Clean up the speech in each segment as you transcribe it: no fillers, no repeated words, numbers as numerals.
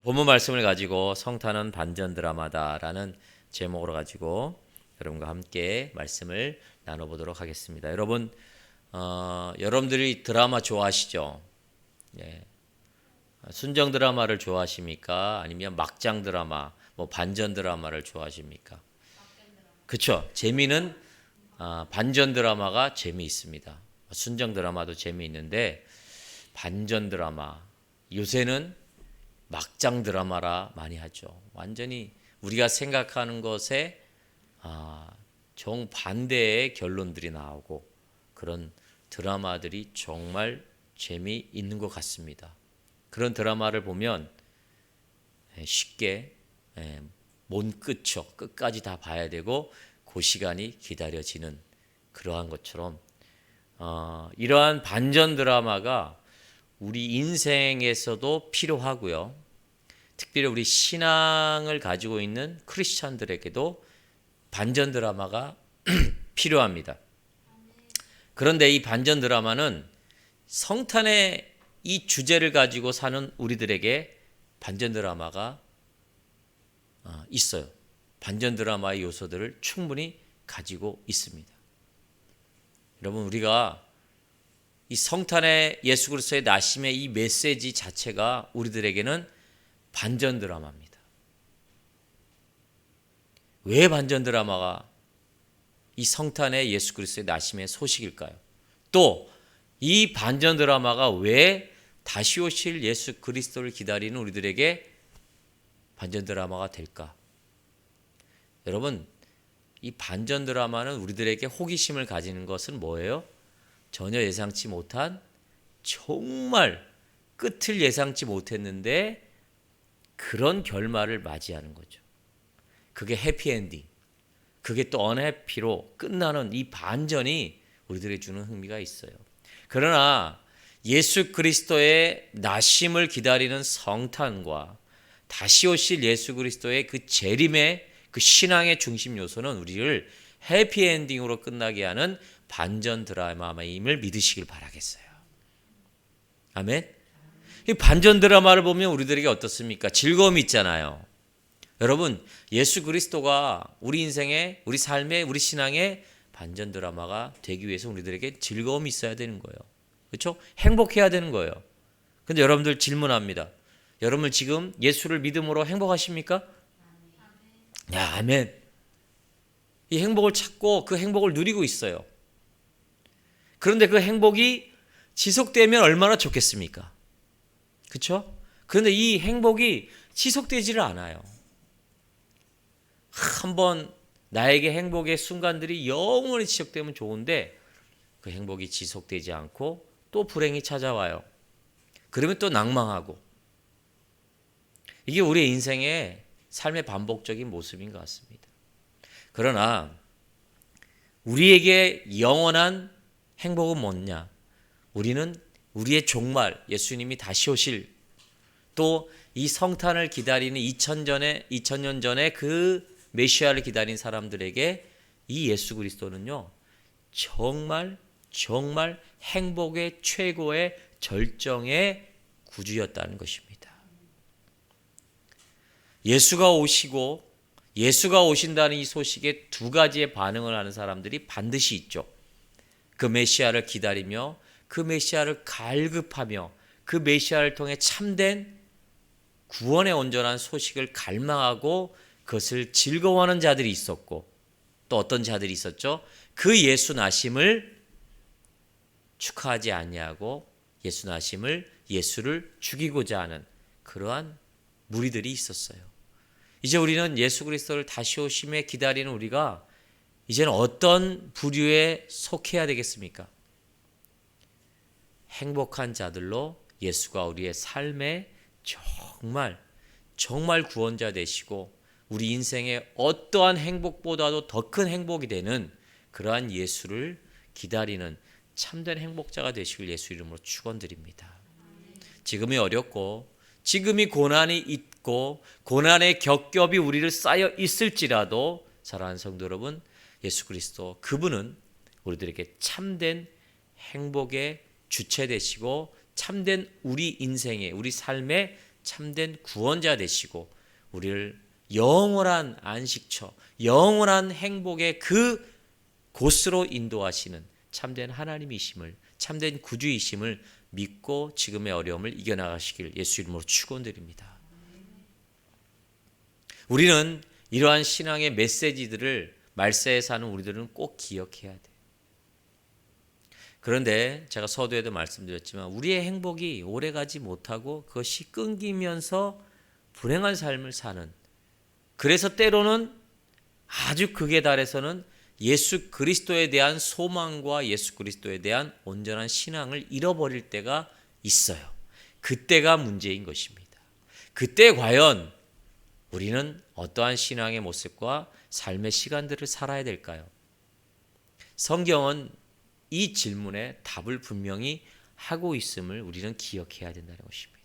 본문 말씀을 가지고 성탄은 반전 드라마다라는 제목으로 가지고 여러분과 함께 말씀을 나눠보도록 하겠습니다. 여러분, 여러분들이 드라마 좋아하시죠? 예. 순정 드라마를 좋아하십니까? 아니면 막장 드라마, 반전 드라마를 좋아하십니까? 그렇죠. 재미는 반전 드라마가 재미있습니다. 순정 드라마도 재미있는데 반전 드라마, 요새는 막장 드라마라 많이 하죠. 완전히 우리가 생각하는 것에 정반대의 결론들이 나오고 그런 드라마들이 정말 재미있는 것 같습니다. 그런 드라마를 보면 쉽게 못 끝죠. 끝까지 다 봐야 되고 그 시간이 기다려지는 그러한 것처럼 이러한 반전 드라마가 우리 인생에서도 필요하고요. 특별히 우리 신앙을 가지고 있는 크리스찬들에게도 반전 드라마가 필요합니다. 그런데 이 반전 드라마는 성탄의 이 주제를 가지고 사는 우리들에게 반전 드라마가 있어요. 반전 드라마의 요소들을 충분히 가지고 있습니다. 여러분, 우리가 이 성탄의 예수 그리스도의 나심의 이 메시지 자체가 우리들에게는 반전 드라마입니다. 왜 반전 드라마가 이 성탄의 예수 그리스도의 나심의 소식일까요? 또 이 반전 드라마가 왜 다시 오실 예수 그리스도를 기다리는 우리들에게 반전 드라마가 될까? 여러분, 이 반전 드라마는 우리들에게 호기심을 가지는 것은 뭐예요? 전혀 예상치 못한, 정말 끝을 예상치 못했는데 그런 결말을 맞이하는 거죠. 그게 해피엔딩, 그게 또 언해피로 끝나는 이 반전이 우리들에게 주는 흥미가 있어요. 그러나 예수 그리스도의 나심을 기다리는 성탄과 다시 오실 예수 그리스도의 그 재림의 그 신앙의 중심 요소는 우리를 해피엔딩으로 끝나게 하는 반전 드라마임을 믿으시길 바라겠어요. 아멘. 이 반전 드라마를 보면 우리들에게 어떻습니까? 즐거움이 있잖아요. 여러분, 예수 그리스도가 우리 인생의, 우리 삶의, 우리 신앙의 반전 드라마가 되기 위해서 우리들에게 즐거움이 있어야 되는 거예요. 그렇죠? 행복해야 되는 거예요. 근데 여러분들 질문합니다. 여러분 지금 예수를 믿음으로 행복하십니까? 야, 아멘. 이 행복을 찾고 그 행복을 누리고 있어요. 그런데 그 행복이 지속되면 얼마나 좋겠습니까? 그렇죠? 그런데 이 행복이 지속되지를 않아요. 한번 나에게 행복의 순간들이 영원히 지속되면 좋은데 그 행복이 지속되지 않고 또 불행이 찾아와요. 그러면 또 낭망하고. 이게 우리 인생의 삶의 반복적인 모습인 것 같습니다. 그러나 우리에게 영원한 행복은 뭐냐? 우리는 우리의 종말, 예수님이 다시 오실, 또 이 성탄을 기다리는 2000년 전에 그 메시아를 기다린 사람들에게 이 예수 그리스도는요, 정말 행복의 최고의 절정의 구주였다는 것입니다. 예수가 오시고 예수가 오신다는 이 소식에 두 가지의 반응을 하는 사람들이 반드시 있죠. 그 메시아를 기다리며 그 메시아를 갈급하며 그 메시아를 통해 참된 구원의 온전한 소식을 갈망하고 그것을 즐거워하는 자들이 있었고, 또 어떤 자들이 있었죠? 그 예수 나심을 축하하지 아니하고 예수 나심을, 예수를 죽이고자 하는 그러한 무리들이 있었어요. 이제 우리는 예수 그리스도를 다시 오심에 기다리는 우리가 이제는 어떤 부류에 속해야 되겠습니까? 행복한 자들로 예수가 우리의 삶에 정말 구원자 되시고 우리 인생의 어떠한 행복보다도 더 큰 행복이 되는 그러한 예수를 기다리는 참된 행복자가 되시길 예수 이름으로 축원드립니다. 지금이 어렵고 지금이 고난이 있고 고난의 겹겹이 우리를 쌓여 있을지라도 사랑하는 성도 여러분, 예수 그리스도 그분은 우리들에게 참된 행복의 주체 되시고 참된 우리 인생의, 우리 삶의 참된 구원자 되시고 우리를 영원한 안식처, 영원한 행복의 그 곳으로 인도하시는 참된 하나님이심을, 참된 구주이심을 믿고 지금의 어려움을 이겨나가시길 예수 이름으로 축원드립니다. 우리는 이러한 신앙의 메시지들을 말세에 사는 우리들은 꼭 기억해야 돼. 그런데 제가 서두에도 말씀드렸지만 우리의 행복이 오래가지 못하고 그것이 끊기면서 불행한 삶을 사는, 그래서 때로는 아주 극에 달해서는 예수 그리스도에 대한 소망과 예수 그리스도에 대한 온전한 신앙을 잃어버릴 때가 있어요. 그때가 문제인 것입니다. 그때 과연 우리는 어떠한 신앙의 모습과 삶의 시간들을 살아야 될까요? 성경은 이 질문에 답을 분명히 하고 있음을 우리는 기억해야 된다는 것입니다.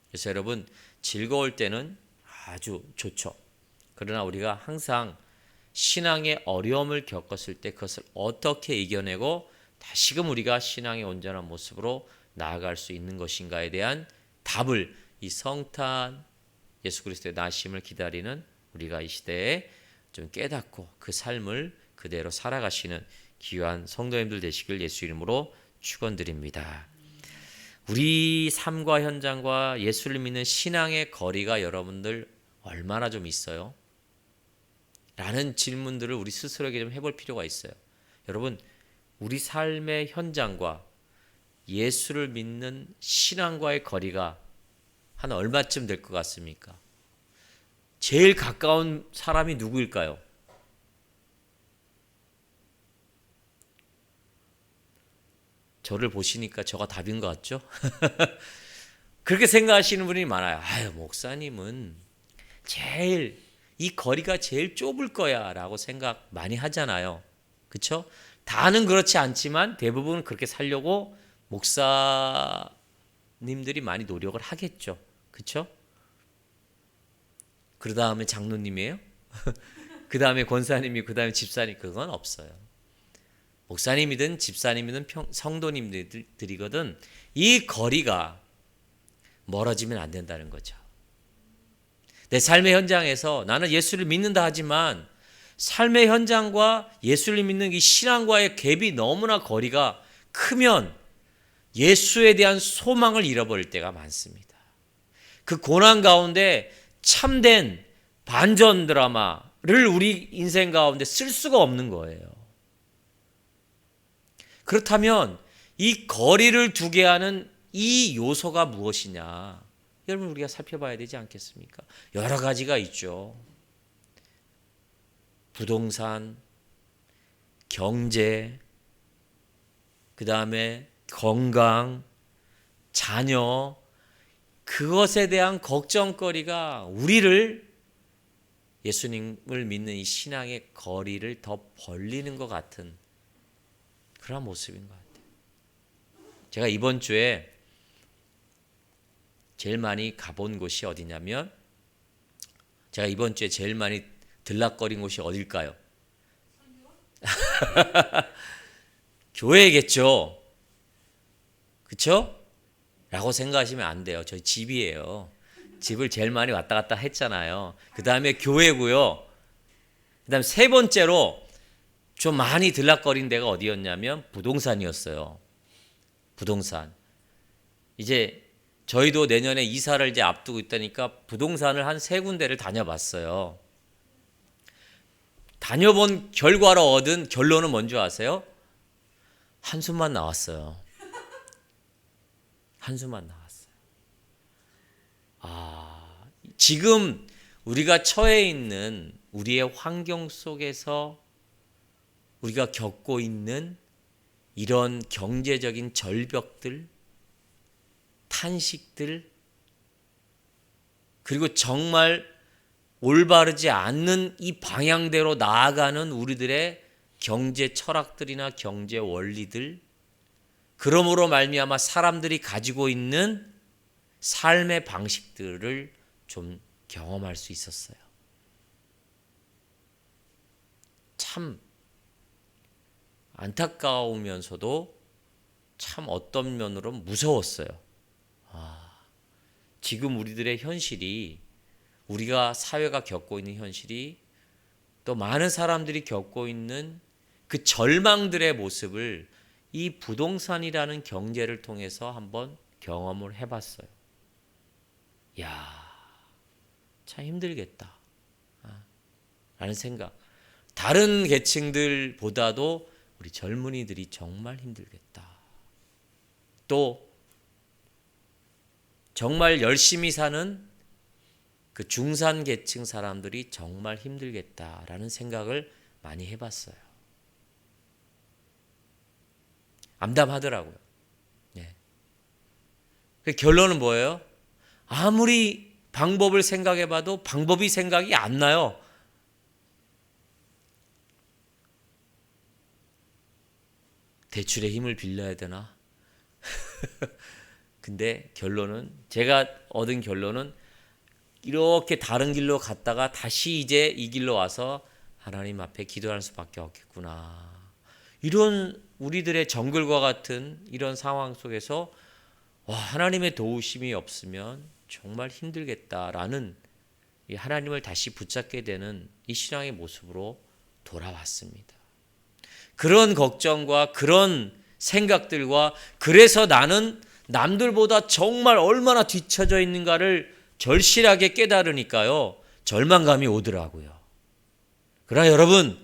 그래서 여러분, 즐거울 때는 아주 좋죠. 그러나 우리가 항상 신앙의 어려움을 겪었을 때 그것을 어떻게 이겨내고 다시금 우리가 신앙의 온전한 모습으로 나아갈 수 있는 것인가에 대한 답을 이 성탄 예수 그리스도의 나심을 기다리는 우리가 이 시대에 좀 깨닫고 그 삶을 그대로 살아가시는 귀한 성도님들 되시길 예수 이름으로 축원드립니다. 우리 삶과 현장과 예수를 믿는 신앙의 거리가 여러분들 얼마나 좀 있어요? 라는 질문들을 우리 스스로에게 좀 해볼 필요가 있어요. 여러분, 우리 삶의 현장과 예수를 믿는 신앙과의 거리가 한 얼마쯤 될 것 같습니까? 제일 가까운 사람이 누구일까요? 저를 보시니까 저가 답인 것 같죠? 그렇게 생각하시는 분이 많아요. 아유, 목사님은 제일 이 거리가 제일 좁을 거야 라고 생각 많이 하잖아요. 그렇죠? 다는 그렇지 않지만 대부분 그렇게 살려고 목사님들이 많이 노력을 하겠죠. 그렇죠? 그 다음에 장로님이에요? 그 다음에 권사님이, 그 다음에 집사님, 그건 없어요. 목사님이든 집사님이든 성도님들이거든 이 거리가 멀어지면 안 된다는 거죠. 내 삶의 현장에서 나는 예수를 믿는다 하지만 삶의 현장과 예수를 믿는 이 신앙과의 갭이 너무나 거리가 크면 예수에 대한 소망을 잃어버릴 때가 많습니다. 그 고난 가운데 참된 반전 드라마를 우리 인생 가운데 쓸 수가 없는 거예요. 그렇다면 이 거리를 두게 하는 이 요소가 무엇이냐? 여러분, 우리가 살펴봐야 되지 않겠습니까? 여러 가지가 있죠. 부동산, 경제, 그 다음에 건강, 자녀, 그것에 대한 걱정거리가 우리를 예수님을 믿는 이 신앙의 거리를 더 벌리는 것 같은 그런 모습인 것 같아요. 제가 이번 주에 제일 많이 가본 곳이 어디냐면, 제가 이번 주에 제일 많이 들락거린 곳이 어딜까요? 교회겠죠. 그렇죠? 라고 생각하시면 안 돼요. 저희 집이에요. 집을 제일 많이 왔다 갔다 했잖아요. 그 다음에 교회고요. 그 다음에 세 번째로 좀 많이 들락거린 데가 어디였냐면 부동산이었어요. 부동산. 이제 저희도 내년에 이사를 이제 앞두고 있다니까 부동산을 한 세 군데를 다녀봤어요. 다녀본 결과로 얻은 결론은 뭔지 아세요? 한숨만 나왔어요. 한숨만 나왔어요. 지금 우리가 처해 있는 우리의 환경 속에서 우리가 겪고 있는 이런 경제적인 절벽들, 탄식들, 그리고 정말 올바르지 않는 이 방향대로 나아가는 우리들의 경제 철학들이나 경제 원리들, 그러므로 말미암아 사람들이 가지고 있는 삶의 방식들을 좀 경험할 수 있었어요. 참 안타까우면서도 참 어떤 면으로 무서웠어요. 지금 우리들의 현실이, 우리가 사회가 겪고 있는 현실이, 또 많은 사람들이 겪고 있는 그 절망들의 모습을 이 부동산이라는 경제를 통해서 한번 경험을 해봤어요. 야, 참 힘들겠다 라는 생각. 다른 계층들보다도 우리 젊은이들이 정말 힘들겠다. 또 정말 열심히 사는 그 중산 계층 사람들이 정말 힘들겠다라는 생각을 많이 해봤어요. 암담하더라고요. 네. 그 결론은 뭐예요? 아무리 방법을 생각해봐도 방법이 생각이 안 나요. 대출의 힘을 빌려야 되나? 근데 결론은, 제가 얻은 결론은 이렇게 다른 길로 갔다가 다시 이제 이 길로 와서 하나님 앞에 기도할 수밖에 없겠구나. 이런 우리들의 정글과 같은 이런 상황 속에서 하나님의 도우심이 없으면 정말 힘들겠다라는, 이 하나님을 다시 붙잡게 되는 이 신앙의 모습으로 돌아왔습니다. 그런 걱정과 그런 생각들과, 그래서 나는 남들보다 정말 얼마나 뒤처져 있는가를 절실하게 깨달으니까요, 절망감이 오더라고요. 그러나 여러분,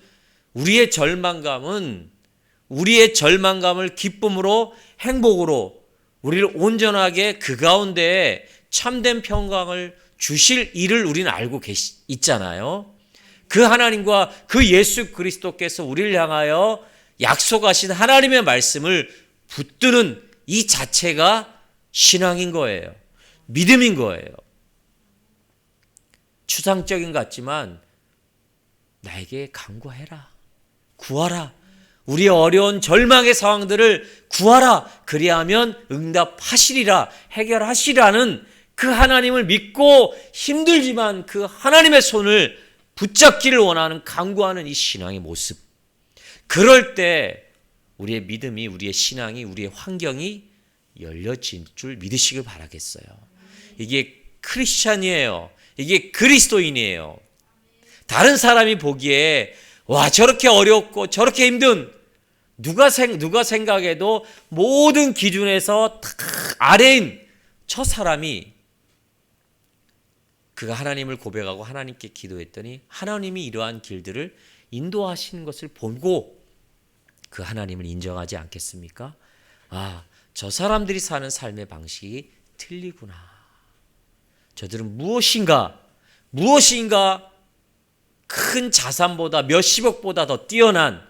우리의 절망감을 기쁨으로, 행복으로, 우리를 온전하게 그 가운데 참된 평강을 주실 일을 우리는 알고 있잖아요. 그 하나님과 그 예수 그리스도께서 우리를 향하여 약속하신 하나님의 말씀을 붙드는 이 자체가 신앙인 거예요. 믿음인 거예요. 추상적인 것 같지만 나에게 간구해라, 구하라, 우리의 어려운 절망의 상황들을 구하라, 그리하면 응답하시리라, 해결하시라는 그 하나님을 믿고 힘들지만 그 하나님의 손을 붙잡기를 원하는, 간구하는 이 신앙의 모습. 그럴 때 우리의 믿음이, 우리의 신앙이, 우리의 환경이 열려질 줄 믿으시길 바라겠어요. 이게 크리스찬이에요. 이게 그리스도인이에요. 다른 사람이 보기에 저렇게 어렵고 저렇게 힘든, 누가 생각해도 모든 기준에서 아래인 저 사람이, 그가 하나님을 고백하고 하나님께 기도했더니 하나님이 이러한 길들을 인도하시는 것을 보고 그 하나님을 인정하지 않겠습니까? 저 사람들이 사는 삶의 방식이 틀리구나. 저들은 무엇인가 큰 자산보다, 몇십억보다 더 뛰어난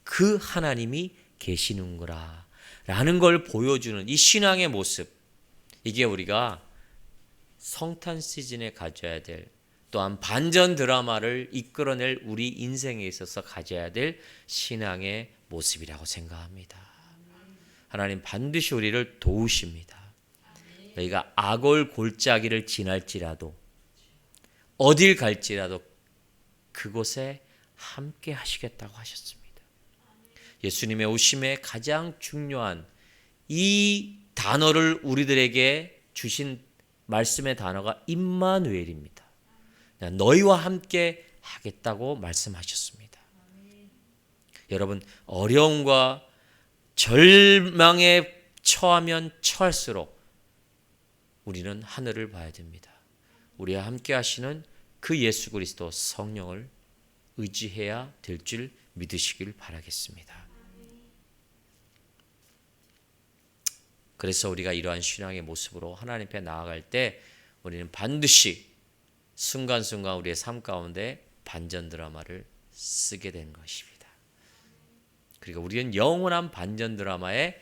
그 하나님이 계시는구나 라는 걸 보여주는 이 신앙의 모습. 이게 우리가 성탄 시즌에 가져야 될, 또한 반전 드라마를 이끌어낼 우리 인생에 있어서 가져야 될 신앙의 모습이라고 생각합니다. 하나님 반드시 우리를 도우십니다. 너희가 악올 골짜기를 지날지라도, 어딜 갈지라도 그곳에 함께 하시겠다고 하셨습니다. 예수님의 오심에 가장 중요한 이 단어를 우리들에게 주신 말씀의 단어가 임마누엘입니다. 너희와 함께 하겠다고 말씀하셨습니다. 여러분, 어려움과 절망에 처하면 처할수록 우리는 하늘을 봐야 됩니다. 우리와 함께 하시는 그 예수 그리스도 성령을 의지해야 될 줄 믿으시길 바라겠습니다. 그래서 우리가 이러한 신앙의 모습으로 하나님 앞에 나아갈 때 우리는 반드시 순간순간 우리의 삶 가운데 반전 드라마를 쓰게 된 것입니다. 그리고 우리는 영원한 반전 드라마의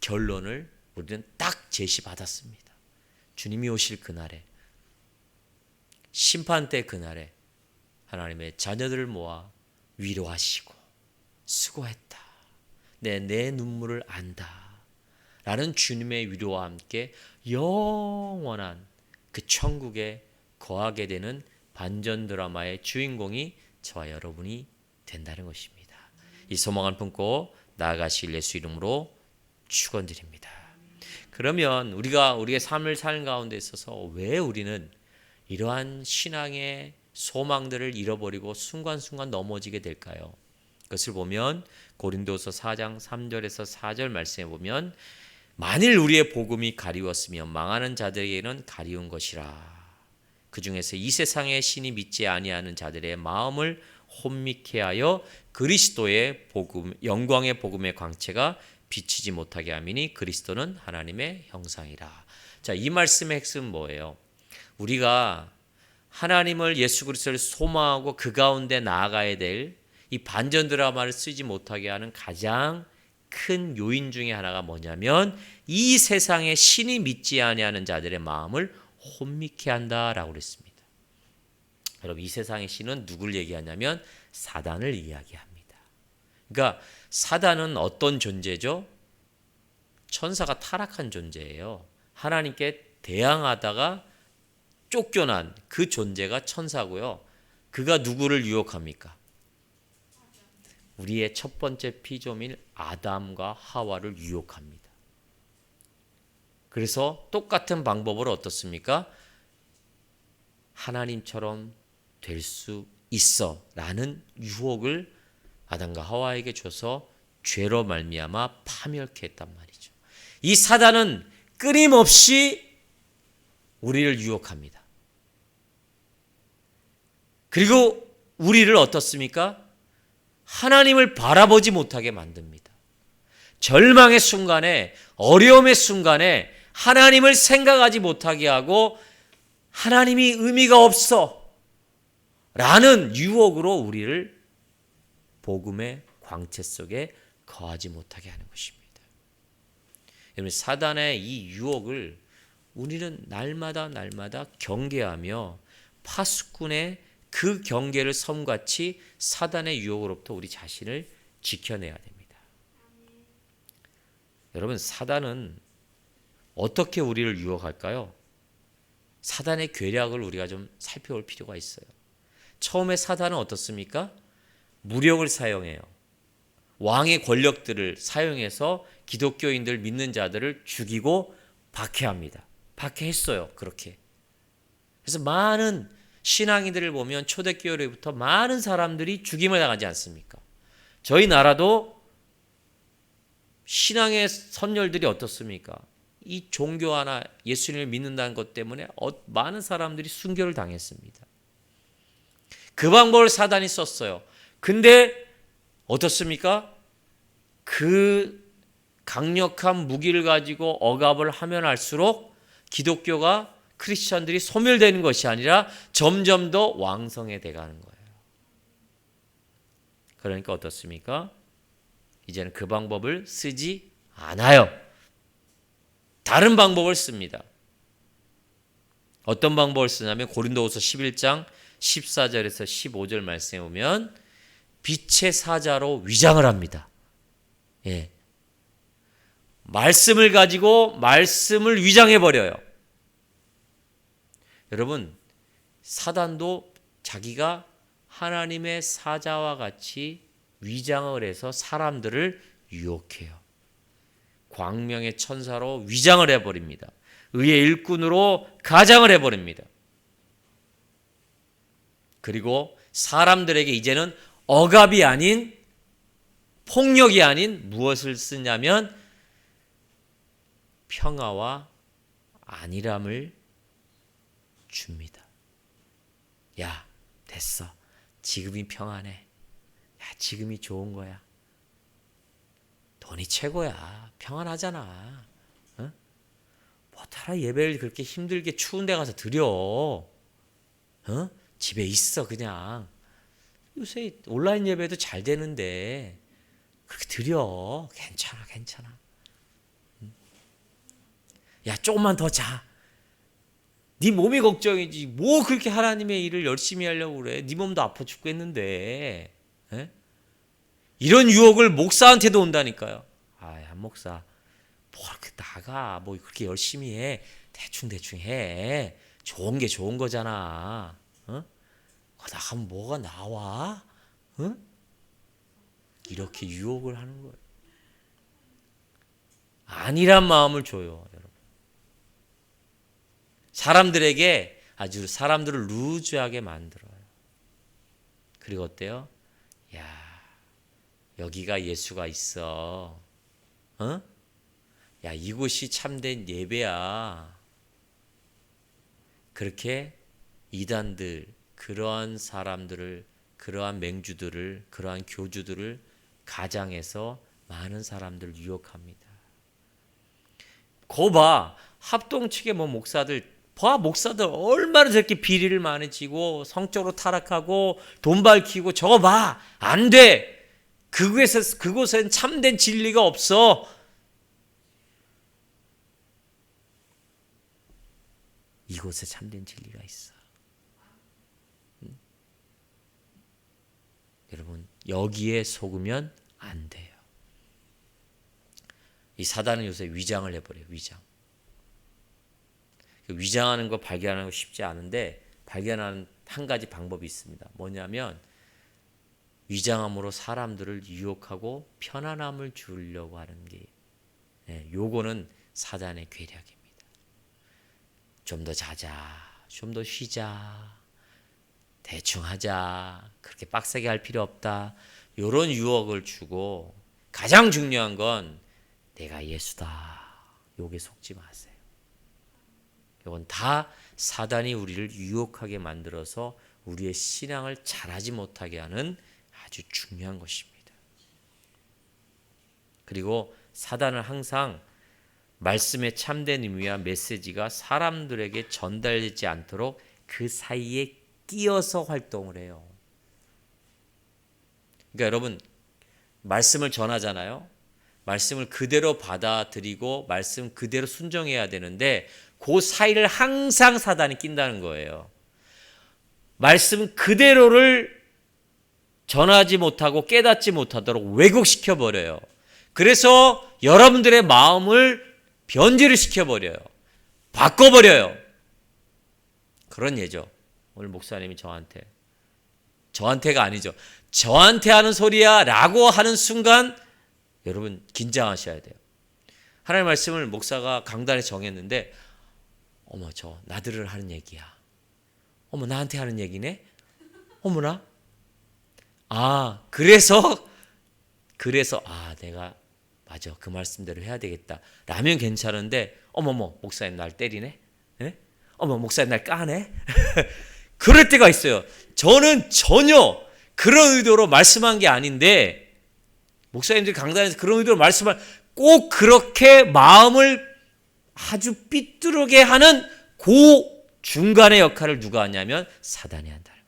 결론을 우리는 딱 제시받았습니다. 주님이 오실 그날에, 심판대 그날에 하나님의 자녀들을 모아 위로하시고 수고했다, 내 눈물을 안다 라는 주님의 위로와 함께 영원한 그 천국에 거하게 되는 반전 드라마의 주인공이 저와 여러분이 된다는 것입니다. 이 소망을 품고 나아가실 예수 이름으로 축원드립니다. 그러면 우리의 삶을 사는 가운데 있어서 왜 우리는 이러한 신앙의 소망들을 잃어버리고 순간순간 넘어지게 될까요? 그것을 보면 고린도서 4장 3절에서 4절 말씀에 보면 만일 우리의 복음이 가리웠으면 망하는 자들에게는 가리운 것이라. 그 중에서 이 세상의 신이 믿지 아니하는 자들의 마음을 혼미케 하여 그리스도의 복음, 영광의 복음의 광채가 비치지 못하게 함이니 그리스도는 하나님의 형상이라. 자, 이 말씀의 핵심은 뭐예요? 우리가 하나님을 예수 그리스도를 소망하고 그 가운데 나아가야 될 이 반전 드라마를 쓰지 못하게 하는 가장 큰 요인 중에 하나가 뭐냐면 이 세상에 신이 믿지 아니하는 자들의 마음을 혼미케 한다라고 그랬습니다. 여러분, 이 세상의 신은 누굴 얘기하냐면 사단을 이야기합니다. 그러니까 사단은 어떤 존재죠? 천사가 타락한 존재예요. 하나님께 대항하다가 쫓겨난 그 존재가 천사고요. 그가 누구를 유혹합니까? 우리의 첫 번째 피조민 아담과 하와를 유혹합니다. 그래서 똑같은 방법으로 어떻습니까? 하나님처럼 될 수 있어 라는 유혹을 아담과 하와에게 줘서 죄로 말미암아 파멸케 했단 말이죠. 이 사단은 끊임없이 우리를 유혹합니다. 그리고 우리를 어떻습니까? 하나님을 바라보지 못하게 만듭니다. 절망의 순간에, 어려움의 순간에 하나님을 생각하지 못하게 하고 하나님이 의미가 없어 라는 유혹으로 우리를 복음의 광채 속에 거하지 못하게 하는 것입니다. 여러분, 사단의 이 유혹을 우리는 날마다 경계하며 파수꾼의 그 경계를 섬같이 사단의 유혹으로부터 우리 자신을 지켜내야 됩니다. 여러분, 사단은 어떻게 우리를 유혹할까요? 사단의 괴략을 우리가 좀 살펴볼 필요가 있어요. 처음에 사단은 어떻습니까? 무력을 사용해요. 왕의 권력들을 사용해서 기독교인들 믿는 자들을 죽이고 박해합니다. 박해했어요. 그렇게. 그래서 많은 신앙인들을 보면 초대교회로부터 많은 사람들이 죽임을 당하지 않습니까? 저희 나라도 신앙의 선열들이 어떻습니까? 이 종교 하나 예수님을 믿는다는 것 때문에 많은 사람들이 순교를 당했습니다. 그 방법을 사단이 썼어요. 근데 어떻습니까? 그 강력한 무기를 가지고 억압을 하면 할수록 기독교가 크리스천들이 소멸되는 것이 아니라 점점 더 왕성해 가는 거예요. 그러니까 어떻습니까? 이제는 그 방법을 쓰지 않아요. 다른 방법을 씁니다. 어떤 방법을 쓰냐면 고린도후서 11장 14절에서 15절 말씀에 보면 빛의 사자로 위장을 합니다. 예. 말씀을 가지고 말씀을 위장해 버려요. 여러분, 사단도 자기가 하나님의 사자와 같이 위장을 해서 사람들을 유혹해요. 광명의 천사로 위장을 해버립니다. 의의 일꾼으로 가장을 해버립니다. 그리고 사람들에게 이제는 억압이 아닌, 폭력이 아닌 무엇을 쓰냐면 평화와 안일함을 줍니다. 야, 됐어. 지금이 평안해. 야, 지금이 좋은 거야. 돈이 최고야. 평안하잖아. 어? 뭐하라 예배를 그렇게 힘들게 추운 데 가서 드려. 어? 집에 있어 그냥. 요새 온라인 예배도 잘 되는데 그렇게 드려. 괜찮아. 야, 조금만 더 자. 네 몸이 걱정이지. 뭐 그렇게 하나님의 일을 열심히 하려고 그래. 네 몸도 아파 죽겠는데. 에? 이런 유혹을 목사한테도 온다니까요. 한 목사, 뭐 그렇게 나가. 뭐 그렇게 열심히 해. 대충 해. 좋은 게 좋은 거잖아. 어? 나가면 뭐가 나와? 어? 이렇게 유혹을 하는 거예요. 안일한 마음을 줘요, 여러분. 사람들에게 아주 사람들을 루즈하게 만들어요. 그리고 어때요? 야, 여기가 예수가 있어. 어? 야, 이곳이 참된 예배야. 그렇게 이단들, 그러한 사람들을, 그러한 맹주들을, 그러한 교주들을 가장해서 많은 사람들을 유혹합니다. 거 봐. 합동 측의 목사들, 목사들 얼마나 저렇게 비리를 많이 지고 성적으로 타락하고 돈 밝히고 저거 봐. 안 돼. 그곳엔 참된 진리가 없어. 이곳에 참된 진리가 있어. 여러분, 여기에 속으면 안 돼요. 이 사단은 요새 위장을 해버려요. 위장. 위장하는 거 발견하는 거 쉽지 않은데 발견하는 한 가지 방법이 있습니다. 뭐냐면 위장함으로 사람들을 유혹하고 편안함을 주려고 하는 게, 요거는 사단의 괴력입니다. 좀 더 자자, 좀 더 쉬자, 대충 하자, 그렇게 빡세게 할 필요 없다, 이런 유혹을 주고, 가장 중요한 건 내가 예수다, 요게 속지 마세요. 이건 다 사단이 우리를 유혹하게 만들어서 우리의 신앙을 잘하지 못하게 하는 아주 중요한 것입니다. 그리고 사단은 항상 말씀의 참된 의미와 메시지가 사람들에게 전달되지 않도록 그 사이에 끼어서 활동을 해요. 그러니까 여러분, 말씀을 전하잖아요. 말씀을 그대로 받아들이고 말씀 그대로 순종해야 되는데 그 사이를 항상 사단이 낀다는 거예요. 말씀 그대로를 전하지 못하고 깨닫지 못하도록 왜곡시켜 버려요. 그래서 여러분들의 마음을 변질을 시켜버려요. 바꿔버려요. 그런 예죠. 오늘 목사님이 저한테가 아니죠. 저한테 하는 소리야 라고 하는 순간 여러분 긴장하셔야 돼요. 하나님의 말씀을 목사가 강단에 정했는데 어머, 저 나들을 하는 얘기야. 어머, 나한테 하는 얘기네? 어머나? 그래서 내가 맞아, 그 말씀대로 해야 되겠다 라면 괜찮은데 어머머, 목사님 날 때리네? 네? 어머, 목사님 날 까네? 그럴 때가 있어요. 저는 전혀 그런 의도로 말씀한 게 아닌데 목사님들이 강단에서 그런 의도로 말씀을 꼭 그렇게 마음을 아주 삐뚤게 하는 그 중간의 역할을 누가 하냐면 사단이 한다는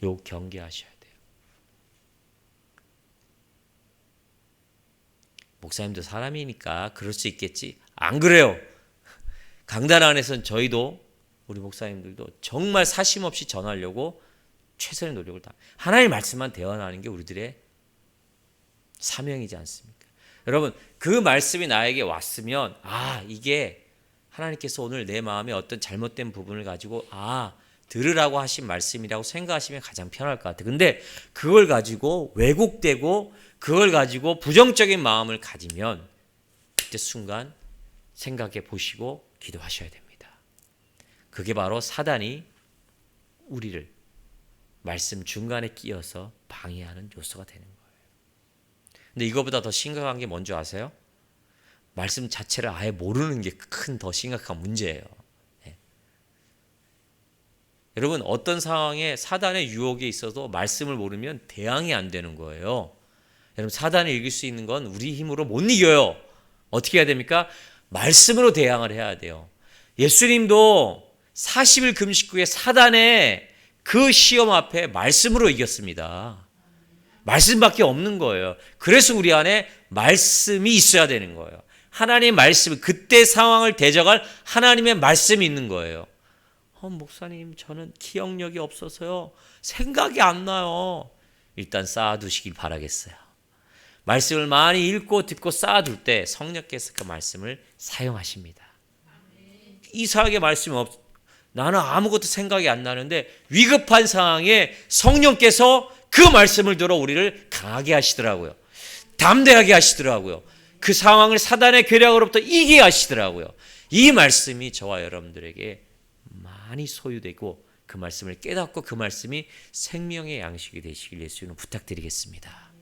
거예요. 요 경계하셔야 돼요. 목사님도 사람이니까 그럴 수 있겠지. 안 그래요. 강단 안에서는 저희도 우리 목사님들도 정말 사심 없이 전하려고 최선의 노력을 다. 하나님의 말씀만 대언하는 게 우리들의 사명이지 않습니까? 여러분, 그 말씀이 나에게 왔으면 이게 하나님께서 오늘 내 마음에 어떤 잘못된 부분을 가지고 들으라고 하신 말씀이라고 생각하시면 가장 편할 것 같아요. 근데 그걸 가지고 왜곡되고 그걸 가지고 부정적인 마음을 가지면 그때 순간 생각해 보시고 기도하셔야 됩니다. 그게 바로 사단이 우리를 말씀 중간에 끼어서 방해하는 요소가 되는 거예요. 근데 이거보다 더 심각한 게 뭔지 아세요? 말씀 자체를 아예 모르는 게 더 심각한 문제예요. 여러분, 어떤 상황에 사단의 유혹에 있어도 말씀을 모르면 대항이 안 되는 거예요. 여러분, 사단을 이길 수 있는 건 우리 힘으로 못 이겨요. 어떻게 해야 됩니까? 말씀으로 대항을 해야 돼요. 예수님도 40일 금식 후에 사단의 그 시험 앞에 말씀으로 이겼습니다. 말씀밖에 없는 거예요. 그래서 우리 안에 말씀이 있어야 되는 거예요. 하나님의 말씀, 그때 상황을 대적할 하나님의 말씀이 있는 거예요. 목사님, 저는 기억력이 없어서요, 생각이 안 나요. 일단 쌓아두시길 바라겠어요. 말씀을 많이 읽고 듣고 쌓아둘 때 성령께서 그 말씀을 사용하십니다. 이상하게 말씀이 나는 아무것도 생각이 안 나는데 위급한 상황에 성령께서 그 말씀을 들어 우리를 강하게 하시더라고요. 담대하게 하시더라고요. 그 상황을 사단의 괴력으로부터 이기게 하시더라고요. 이 말씀이 저와 여러분들에게 많이 소유되고 그 말씀을 깨닫고 그 말씀이 생명의 양식이 되시길 예수님 부탁드리겠습니다.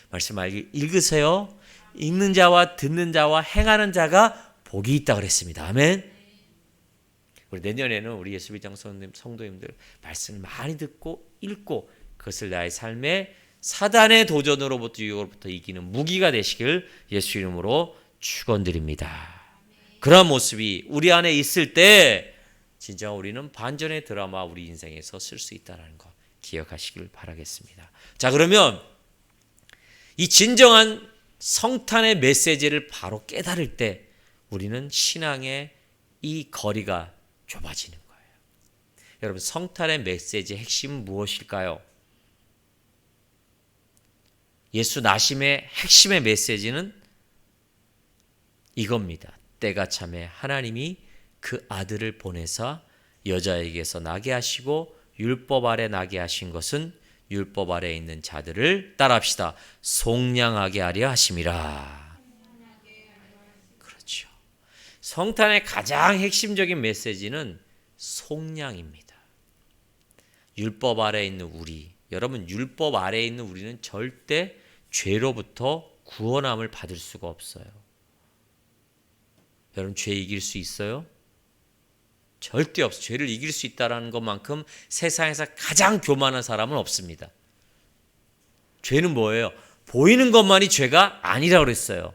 말씀 읽으세요. 읽는 자와 듣는 자와 행하는 자가 복이 있다 그랬습니다. 아멘. 우리 내년에는 우리 예수비장 성도님들 말씀을 많이 듣고 읽고 그것을 나의 삶에 사단의 도전으로부터 유혹으로부터 이기는 무기가 되시길 예수 이름으로 축원드립니다. 그런 모습이 우리 안에 있을 때 진짜 우리는 반전의 드라마 우리 인생에서 쓸 수 있다는 거 기억하시길 바라겠습니다. 자, 그러면 이 진정한 성탄의 메시지를 바로 깨달을 때 우리는 신앙의 이 거리가 좁아지는 거예요. 여러분, 성탄의 메시지의 핵심은 무엇일까요? 예수 나심의 핵심의 메시지는 이겁니다. 때가 참에 하나님이 그 아들을 보내사 여자에게서 나게 하시고 율법 아래 나게 하신 것은 율법 아래 있는 자들을 따라합시다. 속량하게 하려 하심이라. 그렇죠. 성탄의 가장 핵심적인 메시지는 속량입니다. 율법 아래 있는 우리, 여러분 율법 아래 있는 우리는 절대 죄로부터 구원함을 받을 수가 없어요. 여러분 죄 이길 수 있어요? 절대 없어요. 죄를 이길 수 있다는 것만큼 세상에서 가장 교만한 사람은 없습니다. 죄는 뭐예요? 보이는 것만이 죄가 아니라고 그랬어요.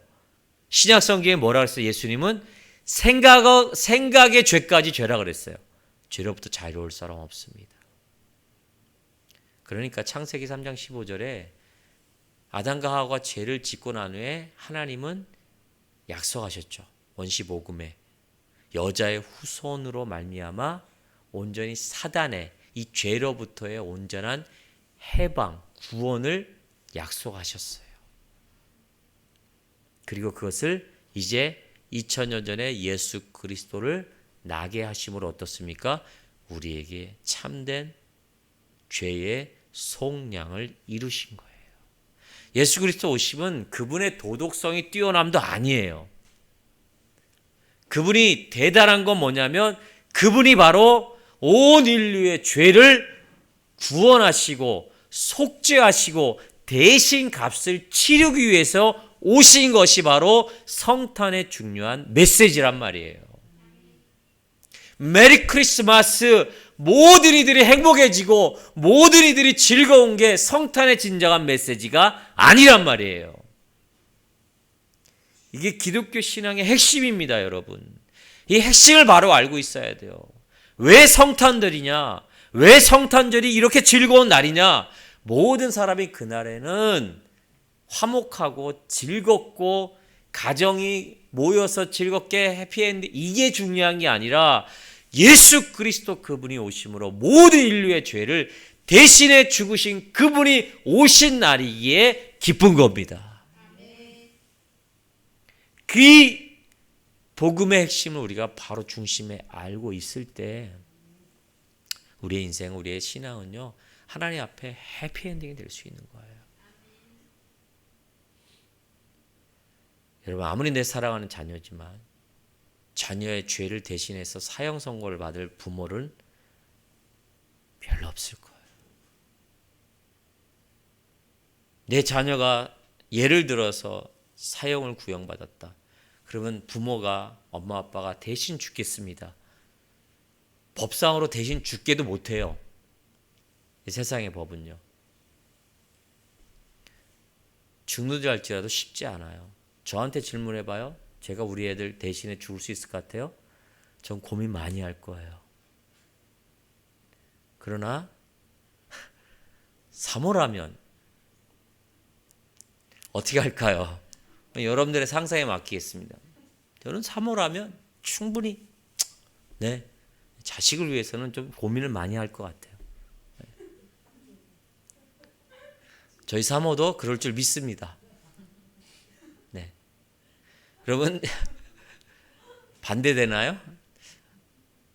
신약 성경에 뭐라고 했어요? 예수님은 생각의 죄까지 죄라고 그랬어요. 죄로부터 자유로울 사람 없습니다. 그러니까 창세기 3장 15절에 아담과 하와가 죄를 짓고 난 후에 하나님은 약속하셨죠. 원시복음에 여자의 후손으로 말미암아 온전히 사단의 이 죄로부터의 온전한 해방, 구원을 약속하셨어요. 그리고 그것을 이제 2000년 전에 예수 그리스도를 나게 하심으로 어떻습니까? 우리에게 참된 죄의 속량을 이루신 거예요. 예수 그리스도 오심은 그분의 도덕성이 뛰어남도 아니에요. 그분이 대단한 건 뭐냐면 그분이 바로 온 인류의 죄를 구원하시고 속죄하시고 대신 값을 치르기 위해서 오신 것이 바로 성탄의 중요한 메시지란 말이에요. 메리 크리스마스, 모든 이들이 행복해지고 모든 이들이 즐거운 게 성탄의 진정한 메시지가 아니란 말이에요. 이게 기독교 신앙의 핵심입니다, 여러분. 이 핵심을 바로 알고 있어야 돼요. 왜 성탄절이냐? 왜 성탄절이 이렇게 즐거운 날이냐? 모든 사람이 그날에는 화목하고 즐겁고 가정이 모여서 즐겁게 해피엔드 이게 중요한 게 아니라 예수 그리스도 그분이 오심으로 모든 인류의 죄를 대신해 죽으신 그분이 오신 날이기에 기쁜 겁니다. 그 복음의 핵심을 우리가 바로 중심에 알고 있을 때 우리의 인생, 우리의 신앙은요 하나님 앞에 해피엔딩이 될 수 있는 거예요. 여러분 아무리 내 사랑하는 자녀지만 자녀의 죄를 대신해서 사형 선고를 받을 부모는 별로 없을 거예요. 내 자녀가 예를 들어서 사형을 구형받았다. 그러면 부모가 엄마 아빠가 대신 죽겠습니다. 법상으로 대신 죽게도 못해요. 이 세상의 법은요. 죽는 줄 알지라도 쉽지 않아요. 저한테 질문해봐요. 제가 우리 애들 대신에 죽을 수 있을 것 같아요? 전 고민 많이 할 거예요. 그러나 사모라면 어떻게 할까요? 여러분들의 상상에 맡기겠습니다. 저는 사모라면 충분히 자식을 위해서는 좀 고민을 많이 할 것 같아요. 저희 사모도 그럴 줄 믿습니다. 네. 여러분 반대되나요?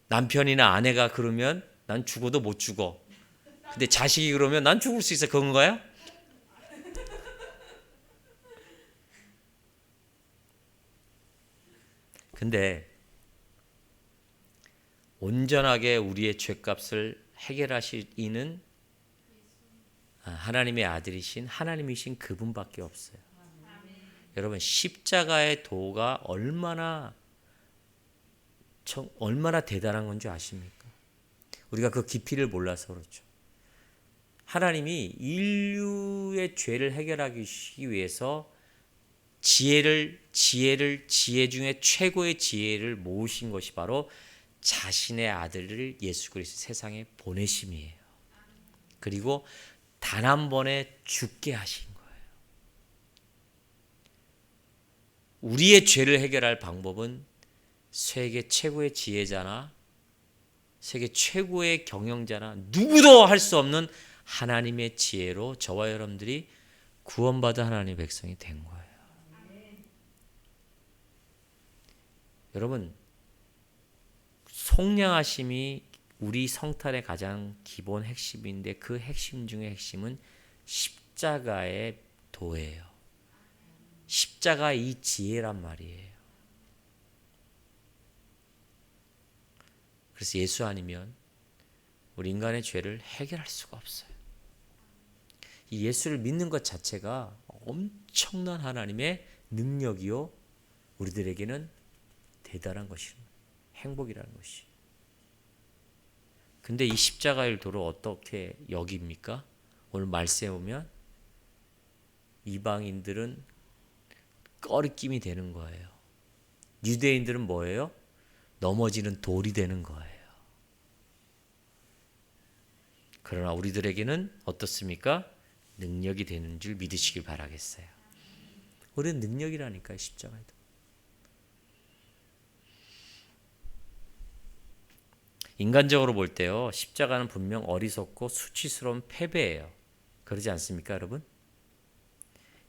남편이나 아내가 그러면 난 죽어도 못 죽어. 근데 자식이 그러면 난 죽을 수 있어. 그건가요? 근데 온전하게 우리의 죄값을 해결하시는 하나님의 아들이신 하나님이신 그분밖에 없어요. 여러분, 십자가의 도가 얼마나 대단한 건지 아십니까? 우리가 그 깊이를 몰라서 그렇죠. 하나님이 인류의 죄를 해결하기 위해서 지혜 중에 최고의 지혜를 모으신 것이 바로 자신의 아들을 예수 그리스도 세상에 보내심이에요. 그리고 단 한 번에 죽게 하신 거예요. 우리의 죄를 해결할 방법은 세계 최고의 지혜자나 세계 최고의 경영자나 누구도 할 수 없는 하나님의 지혜로 저와 여러분들이 구원받은 하나님의 백성이 된 거예요. 여러분, 속량하심이 우리 성탄의 가장 기본 핵심인데 그 핵심 중의 핵심은 십자가의 도예요. 십자가 이 지혜란 말이에요. 그래서 예수 아니면 우리 인간의 죄를 해결할 수가 없어요. 이 예수를 믿는 것 자체가 엄청난 하나님의 능력이요, 우리들에게는 대단한 것입니다. 행복이라는 것이. 근데 이 십자가의 도를 어떻게 여깁니까? 오늘 말씀에 보면 이방인들은 꺼리낌이 되는 거예요. 유대인들은 뭐예요? 넘어지는 돌이 되는 거예요. 그러나 우리들에게는 어떻습니까? 능력이 되는 줄 믿으시길 바라겠어요. 우리는 능력이라니까요, 십자가에도. 인간적으로 볼 때요, 십자가는 분명 어리석고 수치스러운 패배예요. 그러지 않습니까, 여러분?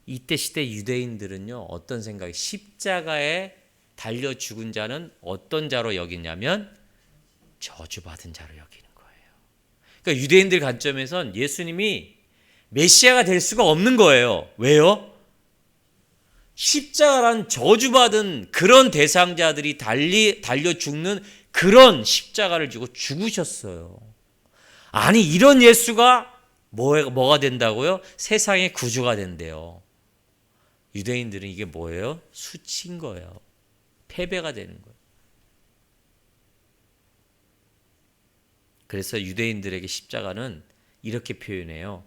이때 시대 유대인들은요, 어떤 생각이, 십자가에 달려 죽은 자는 어떤 자로 여기냐면 저주받은 자로 여기는 거예요. 그러니까 유대인들 관점에선 예수님이 메시아가 될 수가 없는 거예요. 왜요? 십자가란 저주받은 그런 대상자들이 달려 죽는 그런 십자가를 지고 죽으셨어요. 아니, 이런 예수가 뭐가 된다고요? 세상의 구주가 된대요. 유대인들은 이게 뭐예요? 수치인 거예요. 패배가 되는 거예요. 그래서 유대인들에게 십자가는 이렇게 표현해요.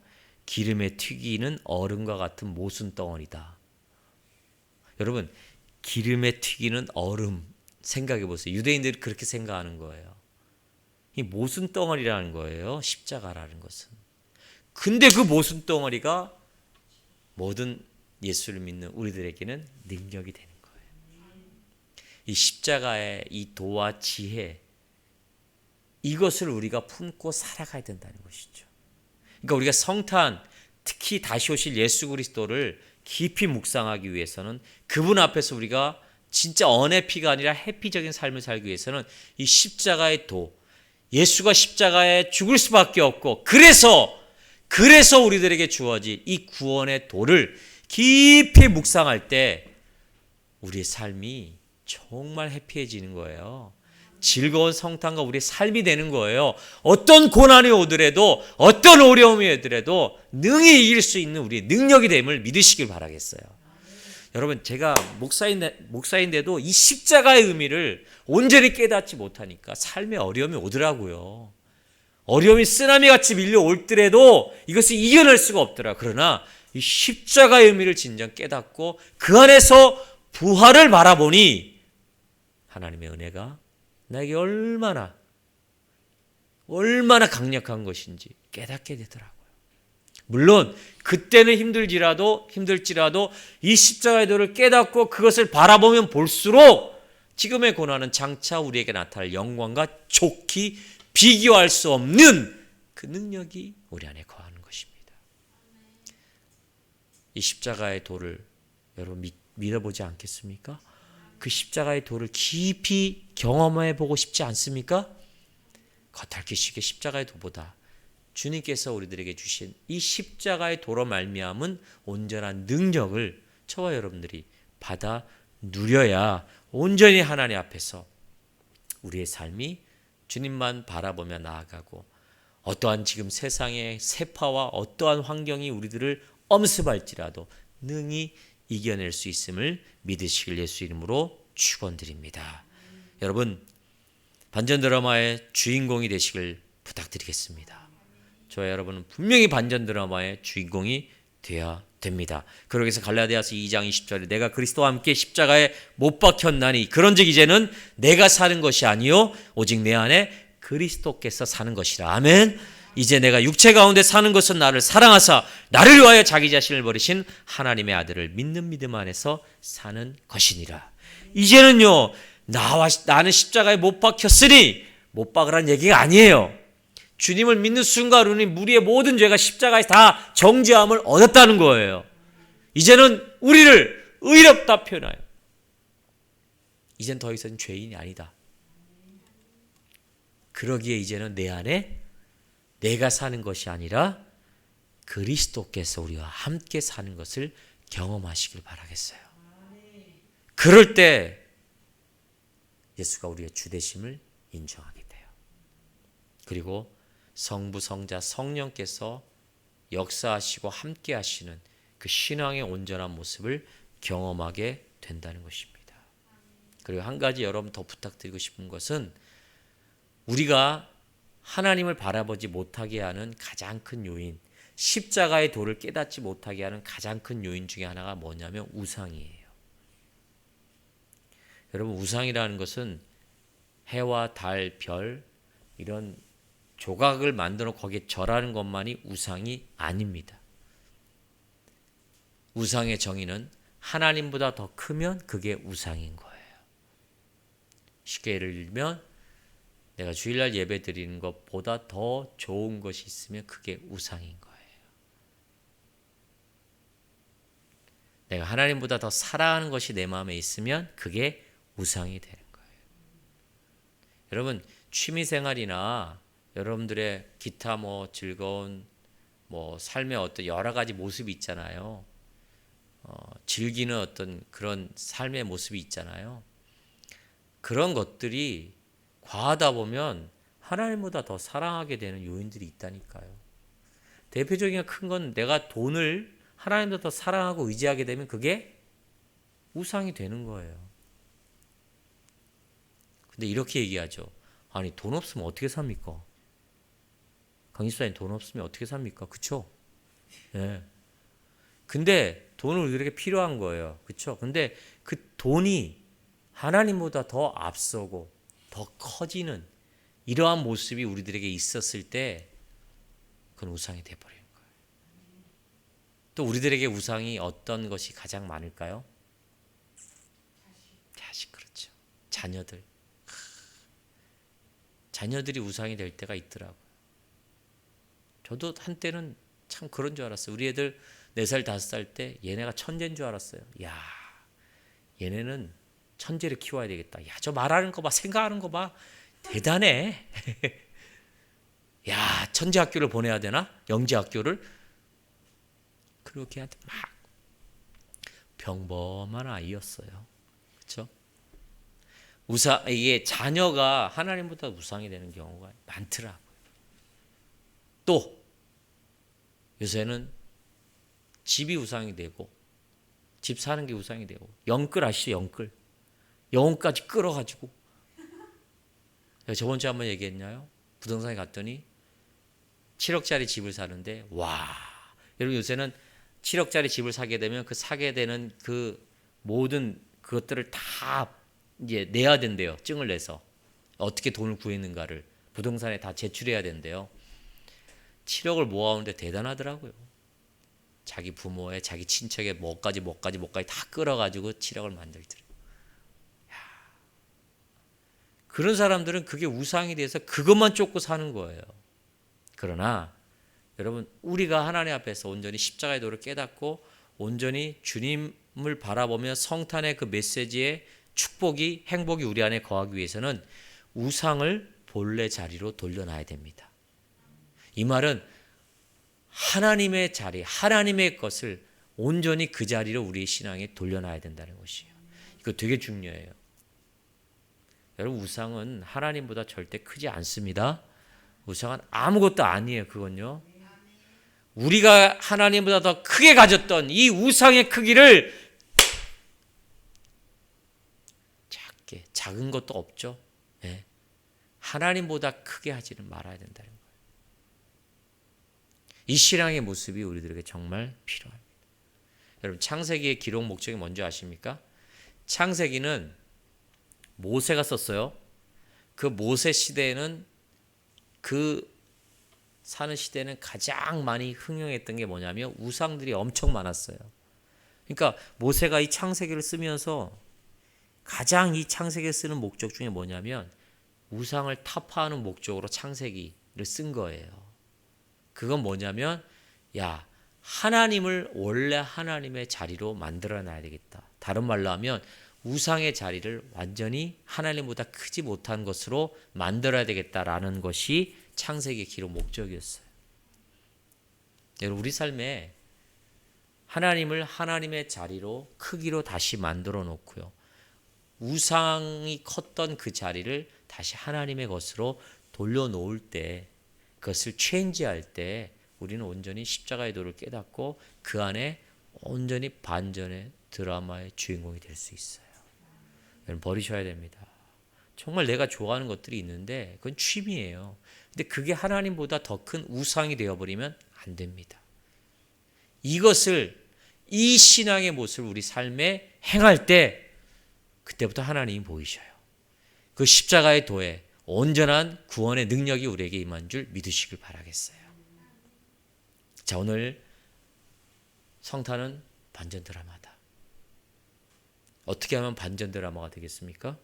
기름에 튀기는 얼음과 같은 모순덩어리다. 여러분, 기름에 튀기는 얼음 생각해 보세요. 유대인들이 그렇게 생각하는 거예요. 이 모순덩어리라는 거예요, 십자가라는 것은. 근데 그 모순덩어리가 모든 예수를 믿는 우리들에게는 능력이 되는 거예요. 이 십자가의 이 도와 지혜, 이것을 우리가 품고 살아가야 된다는 것이죠. 그러니까 우리가 성탄, 특히 다시 오실 예수 그리스도를 깊이 묵상하기 위해서는, 그분 앞에서 우리가 진짜 언해피가 아니라 해피적인 삶을 살기 위해서는 이 십자가의 도, 예수가 십자가에 죽을 수밖에 없고, 그래서 우리들에게 주어진 이 구원의 도를 깊이 묵상할 때 우리의 삶이 정말 해피해지는 거예요. 즐거운 성탄과 우리의 삶이 되는 거예요. 어떤 고난이 오더라도, 어떤 어려움이 오더라도 능히 이길 수 있는 우리의 능력이 됨을 믿으시길 바라겠어요. 여러분, 제가 목사인데도 이 십자가의 의미를 온전히 깨닫지 못하니까 삶에 어려움이 오더라고요. 어려움이 쓰나미같이 밀려올 때라도 이것을 이겨낼 수가 없더라. 그러나 이 십자가의 의미를 진정 깨닫고 그 안에서 부활을 바라보니 하나님의 은혜가 나에게 얼마나 강력한 것인지 깨닫게 되더라고요. 물론 그때는 힘들지라도 이 십자가의 도를 깨닫고 그것을 바라보면 볼수록 지금의 고난은 장차 우리에게 나타날 영광과 좋기 비교할 수 없는 그 능력이 우리 안에 거하는 것입니다. 이 십자가의 도를 여러분 믿어보지 않겠습니까? 그 십자가의 도를 깊이 경험해 보고 싶지 않습니까? 겉핥기 쉽게 십자가의 도보다 주님께서 우리들에게 주신 이 십자가의 도로 말미암은 온전한 능력을 저와 여러분들이 받아 누려야 온전히 하나님 앞에서 우리의 삶이 주님만 바라보며 나아가고 어떠한 지금 세상의 세파와 어떠한 환경이 우리들을 엄습할지라도 능히 이겨낼 수 있음을 믿으시길 예수 이름으로 축원드립니다. 여러분, 반전 드라마의 주인공이 되시길 부탁드리겠습니다. 저와 여러분은 분명히 반전 드라마의 주인공이 되어야 됩니다. 그러기 위해서 갈라디아서 2장 20절에 내가 그리스도와 함께 십자가에 못 박혔나니 그런즉 이제는 내가 사는 것이 아니요 오직 내 안에 그리스도께서 사는 것이라. 아멘. 이제 내가 육체 가운데 사는 것은 나를 사랑하사 나를 위하여 자기 자신을 버리신 하나님의 아들을 믿는 믿음 안에서 사는 것이니라. 이제는요, 나는 십자가에 못 박혔으니, 못 박으라는 얘기가 아니에요. 주님을 믿는 순간 우리의 모든 죄가 십자가에 다 정죄함을 얻었다는 거예요. 이제는 우리를 의롭다 표현하여 이젠 더 이상 죄인이 아니다. 그러기에 이제는 내 안에 내가 사는 것이 아니라 그리스도께서 우리와 함께 사는 것을 경험하시길 바라겠어요. 그럴 때 예수가 우리의 주되심을 인정하게 돼요. 그리고 성부, 성자, 성령께서 역사하시고 함께 하시는 그 신앙의 온전한 모습을 경험하게 된다는 것입니다. 그리고 한 가지 여러분 더 부탁드리고 싶은 것은 우리가 하나님을 바라보지 못하게 하는 가장 큰 요인, 십자가의 도를 깨닫지 못하게 하는 가장 큰 요인 중에 하나가 뭐냐면 우상이에요. 여러분, 우상이라는 것은 해와 달, 별 이런 조각을 만들어 거기에 절하는 것만이 우상이 아닙니다. 우상의 정의는 하나님보다 더 크면 그게 우상인 거예요. 쉽게 예를 들면 내가 주일날 예배 드리는 것보다 더 좋은 것이 있으면 그게 우상인 거예요. 내가 하나님보다 더 사랑하는 것이 내 마음에 있으면 그게 우상이 되는 거예요. 여러분, 취미생활이나 여러분들의 기타 즐거운 삶의 어떤 여러 가지 모습이 있잖아요. 즐기는 어떤 그런 삶의 모습이 있잖아요. 그런 것들이 과하다 보면 하나님보다 더 사랑하게 되는 요인들이 있다니까요. 대표적인 큰 건 내가 돈을 하나님보다 더 사랑하고 의지하게 되면 그게 우상이 되는 거예요. 근데 이렇게 얘기하죠. 아니, 돈 없으면 어떻게 삽니까? 강집사님, 돈 없으면 어떻게 삽니까? 그쵸? 예. 근데 돈은 우리에게 필요한 거예요. 그쵸? 근데 그 돈이 하나님보다 더 앞서고 더 커지는 이러한 모습이 우리들에게 있었을 때 그건 우상이 되어버리는 거예요. 또 우리들에게 우상이 어떤 것이 가장 많을까요? 자식, 그렇죠. 자녀들. 자녀들이 우상이 될 때가 있더라고요. 저도 한때는 참 그런 줄 알았어요. 우리 애들 4살, 5살 때 얘네가 천재인 줄 알았어요. 야, 얘네는 천재를 키워야 되겠다. 야, 저 말하는 거 봐, 생각하는 거 봐. 대단해. 야, 천재 학교를 보내야 되나? 영재 학교를? 그리고 걔한테 막 평범한 아이였어요. 그렇죠? 이게 자녀가 하나님보다 우상이 되는 경우가 많더라고요. 또 요새는 집이 우상이 되고 집 사는 게 우상이 되고 영끌 아시죠? 영끌. 영혼까지 끌어가지고 제가 저번 주에 한번 얘기했나요? 부동산에 갔더니 7억짜리 집을 사는데 와, 여러분 요새는 7억짜리 집을 사게 되면 그 사게 되는 그 모든 그것들을 다 이제 내야 된대요. 증을 내서 어떻게 돈을 구했는가를 부동산에 다 제출해야 된대요. 7억을 모아오는데 대단하더라고요. 자기 부모의 자기 친척의 뭐까지 다 끌어가지고 7억을 만들더래요. 그런 사람들은 그게 우상이 돼서 그것만 쫓고 사는 거예요. 그러나 여러분, 우리가 하나님 앞에서 온전히 십자가의 도를 깨닫고 온전히 주님을 바라보며 성탄의 그 메시지의 축복이, 행복이 우리 안에 거하기 위해서는 우상을 본래 자리로 돌려놔야 됩니다. 이 말은 하나님의 자리, 하나님의 것을 온전히 그 자리로 우리의 신앙에 돌려놔야 된다는 것이에요. 이거 되게 중요해요. 여러분, 우상은 하나님보다 절대 크지 않습니다. 우상은 아무것도 아니에요. 그건요. 우리가 하나님보다 더 크게 가졌던 이 우상의 크기를 작은 것도 없죠. 네. 하나님보다 크게 하지는 말아야 된다는 거예요. 이 신앙의 모습이 우리들에게 정말 필요합니다. 여러분, 창세기의 기록 목적이 뭔지 아십니까? 창세기는 모세가 썼어요. 그 모세 시대에는 그 사는 시대는 가장 많이 흥행했던 게 뭐냐면 우상들이 엄청 많았어요. 그러니까 모세가 이 창세기를 쓰면서 가장 이 창세기를 쓰는 목적 중에 뭐냐면 우상을 타파하는 목적으로 창세기를 쓴 거예요. 그건 뭐냐면 야, 하나님을 원래 하나님의 자리로 만들어놔야 되겠다. 다른 말로 하면 우상의 자리를 완전히 하나님보다 크지 못한 것으로 만들어야 되겠다라는 것이 창세기의 기록 목적이었어요. 여러분, 우리 삶에 하나님을 하나님의 자리로 크기로 다시 만들어 놓고요. 우상이 컸던 그 자리를 다시 하나님의 것으로 돌려놓을 때, 그것을 체인지할 때 우리는 온전히 십자가의 도를 깨닫고 그 안에 온전히 반전의 드라마의 주인공이 될 수 있어요. 여러분, 버리셔야 됩니다. 정말 내가 좋아하는 것들이 있는데 그건 취미예요. 근데 그게 하나님보다 더 큰 우상이 되어버리면 안 됩니다. 이것을, 이 신앙의 모습을 우리 삶에 행할 때 그때부터 하나님이 보이셔요. 그 십자가의 도에 온전한 구원의 능력이 우리에게 임한 줄 믿으시길 바라겠어요. 자, 오늘 성탄은 반전 드라마다. 어떻게 하면 반전 드라마가 되겠습니까?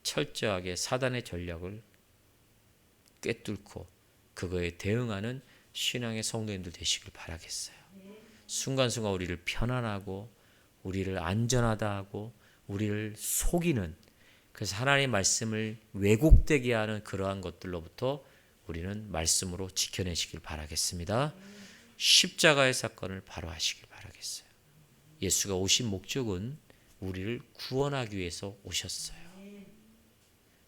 철저하게 사단의 전략을 꿰뚫고 그거에 대응하는 신앙의 성도님들 되시길 바라겠어요. 순간순간 우리를 편안하고 우리를 안전하다 하고 우리를 속이는, 그래서 하나님의 말씀을 왜곡되게 하는 그러한 것들로부터 우리는 말씀으로 지켜내시길 바라겠습니다. 십자가의 사건을 바로 하시길 바라겠어요. 예수가 오신 목적은 우리를 구원하기 위해서 오셨어요.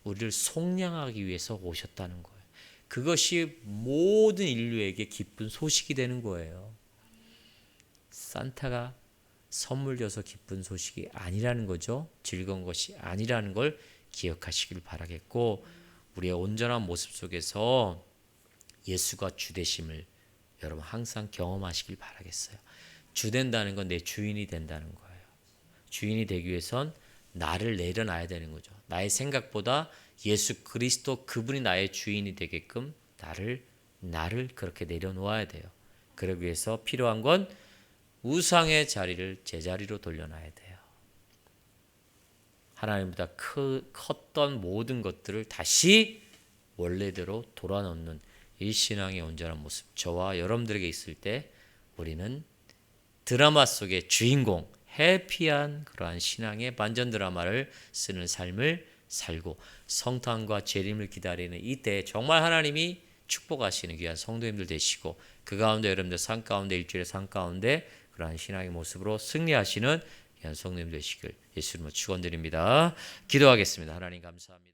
우리를 속량하기 위해서 오셨다는 거예요. 그것이 모든 인류에게 기쁜 소식이 되는 거예요. 산타가 선물 줘서 기쁜 소식이 아니라는 거죠. 즐거운 것이 아니라는 걸 기억하시길 바라겠고, 우리의 온전한 모습 속에서 예수가 주되심을 여러분 항상 경험하시길 바라겠어요. 주된다는 건 내 주인이 된다는 거예요. 주인이 되기 위해선 나를 내려놔야 되는 거죠. 나의 생각보다 예수 그리스도 그분이 나의 주인이 되게끔 나를 그렇게 내려놓아야 돼요. 그러기 위해서 필요한 건 우상의 자리를 제자리로 돌려놔야 돼요. 하나님보다 컸던 모든 것들을 다시 원래대로 돌아놓는 이 신앙의 온전한 모습, 저와 여러분들에게 있을 때 우리는 드라마 속의 주인공, 해피한 그러한 신앙의 반전 드라마를 쓰는 삶을 살고 성탄과 재림을 기다리는 이때 정말 하나님이 축복하시는 귀한 성도님들 되시고, 그 가운데 여러분들 삶 가운데, 일주일의 삶 가운데 그러한 신앙의 모습으로 승리하시는 귀한 성도님 되시길 예수 이름으로 축원드립니다. 기도하겠습니다. 하나님 감사합니다.